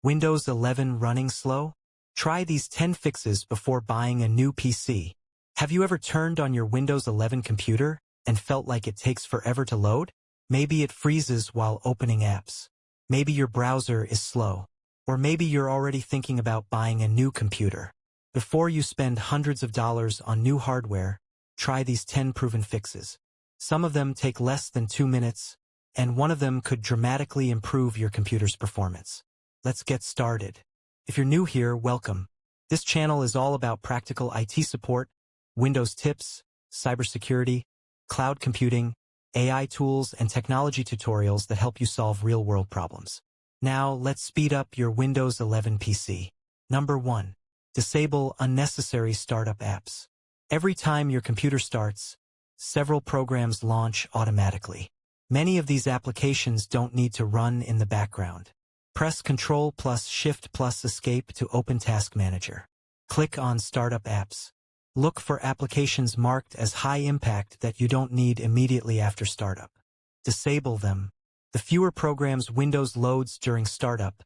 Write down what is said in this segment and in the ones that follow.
Windows 11 running slow? Try these 10 fixes before buying a new PC. Have you ever turned on your Windows 11 computer and felt like it takes forever to load? Maybe it freezes while opening apps. Maybe your browser is slow. Or maybe you're already thinking about buying a new computer. Before you spend hundreds of dollars on new hardware, try these 10 proven fixes. Some of them take less than 2 minutes, and one of them could dramatically improve your computer's performance. Let's get started. If you're new here, welcome. This channel is all about practical IT support, Windows tips, cybersecurity, cloud computing, AI tools, and technology tutorials that help you solve real-world problems. Now, let's speed up your Windows 11 PC. Number 1. Disable unnecessary startup apps. Every time your computer starts, several programs launch automatically. Many of these applications don't need to run in the background. Press Ctrl plus Shift plus Escape to open Task Manager. Click on Startup Apps. Look for applications marked as high impact that you don't need immediately after startup. Disable them. The fewer programs Windows loads during startup,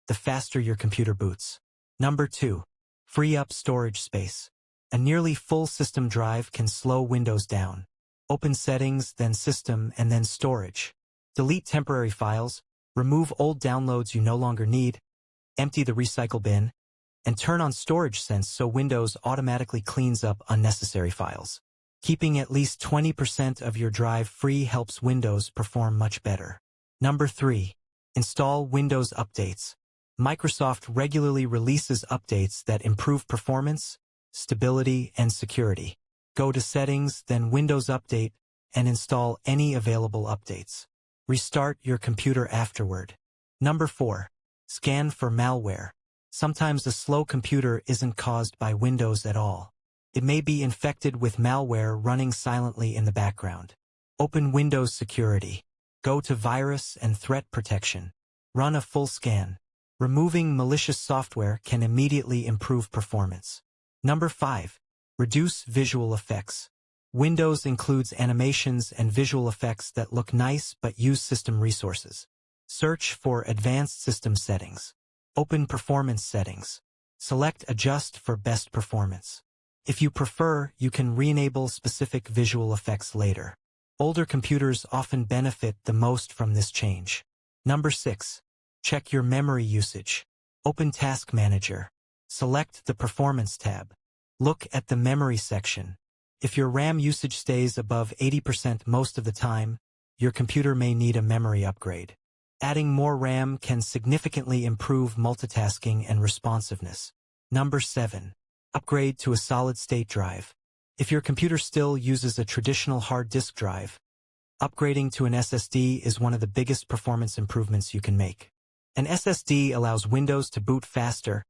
the faster your computer boots. Number 2. Free up storage space. A nearly full system drive can slow Windows down. Open Settings, then System, and then Storage. Delete temporary files, remove old downloads you no longer need, empty the recycle bin, and turn on Storage Sense so Windows automatically cleans up unnecessary files. Keeping at least 20% of your drive free helps Windows perform much better. Number 3. Install Windows updates. Microsoft regularly releases updates that improve performance, stability, and security. Go to Settings, then Windows Update, and install any available updates. Restart your computer afterward. Number 4. Scan for malware. Sometimes a slow computer isn't caused by Windows at all. It may be infected with malware running silently in the background. Open Windows Security. Go to Virus and Threat Protection. Run a full scan. Removing malicious software can immediately improve performance. Number 5. Reduce visual effects. Windows includes animations and visual effects that look nice but use system resources. Search for Advanced System Settings. Open Performance Settings. Select Adjust for best performance. If you prefer, you can re-enable specific visual effects later. Older computers often benefit the most from this change. Number 6. Check your memory usage. Open Task Manager. Select the Performance tab. Look at the Memory section. If your RAM usage stays above 80% most of the time, your computer may need a memory upgrade. Adding more RAM can significantly improve multitasking and responsiveness. Number 7. Upgrade to a solid-state drive. If your computer still uses a traditional hard disk drive, upgrading to an SSD is one of the biggest performance improvements you can make. An SSD allows Windows to boot faster,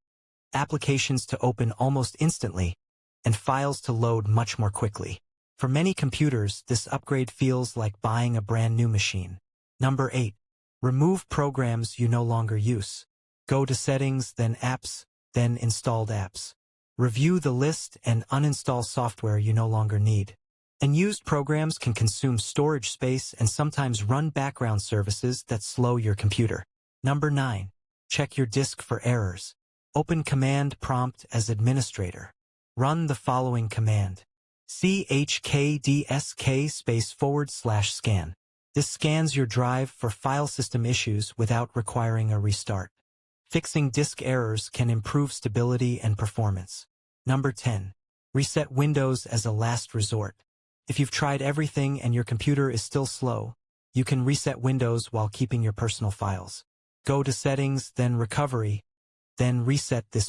applications to open almost instantly, and files to load much more quickly. For many computers, this upgrade feels like buying a brand new machine. Number 8. Remove programs you no longer use. Go to Settings, then Apps, then Installed Apps. Review the list and uninstall software you no longer need. Unused programs can consume storage space and sometimes run background services that slow your computer. Number 9. Check your disk for errors. Open Command Prompt as administrator. Run the following command. chkdsk /scan. This scans your drive for file system issues without requiring a restart. Fixing disk errors can improve stability and performance. Number 10. Reset Windows as a last resort. If you've tried everything and your computer is still slow, you can reset Windows while keeping your personal files. Go to Settings, then Recovery, then reset this.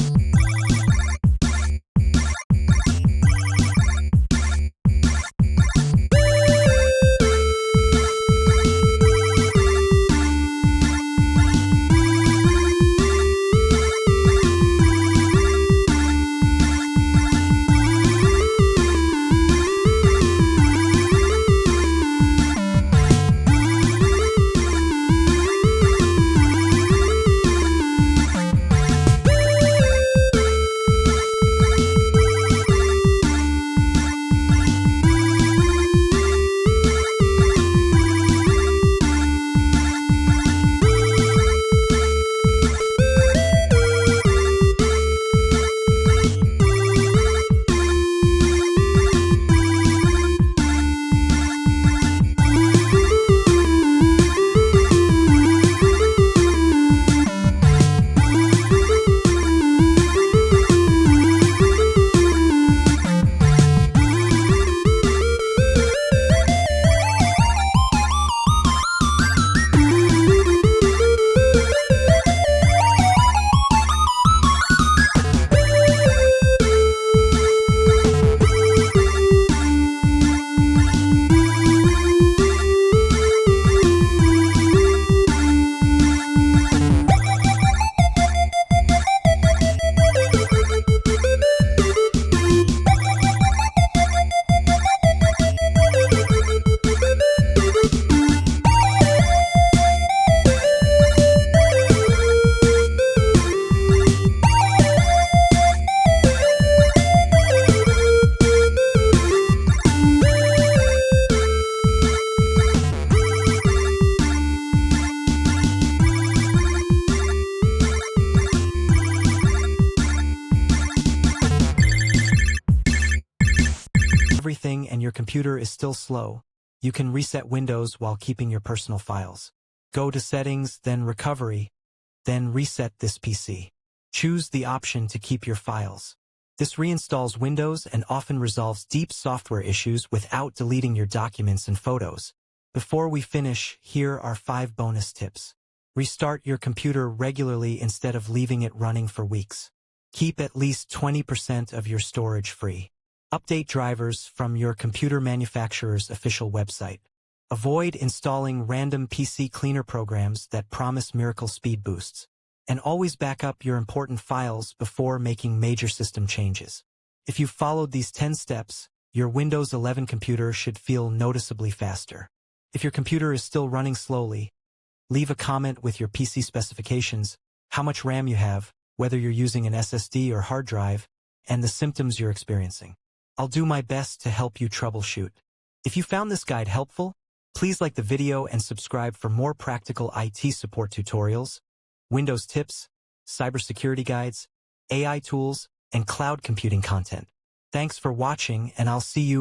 computer is still slow, you can reset Windows while keeping your personal files. Go to Settings, then Recovery, then reset this PC. Choose the option to keep your files. This reinstalls Windows and often resolves deep software issues without deleting your documents and photos. Before we finish, here are 5 bonus tips. Restart your computer regularly instead of leaving it running for weeks. Keep at least 20% of your storage free. Update drivers from your computer manufacturer's official website. Avoid installing random PC cleaner programs that promise miracle speed boosts. And always back up your important files before making major system changes. If you followed these 10 steps, your Windows 11 computer should feel noticeably faster. If your computer is still running slowly, leave a comment with your PC specifications, how much RAM you have, whether you're using an SSD or hard drive, and the symptoms you're experiencing. I'll do my best to help you troubleshoot. If you found this guide helpful, please like the video and subscribe for more practical IT support tutorials, Windows tips, cybersecurity guides, AI tools, and cloud computing content. Thanks for watching, and I'll see you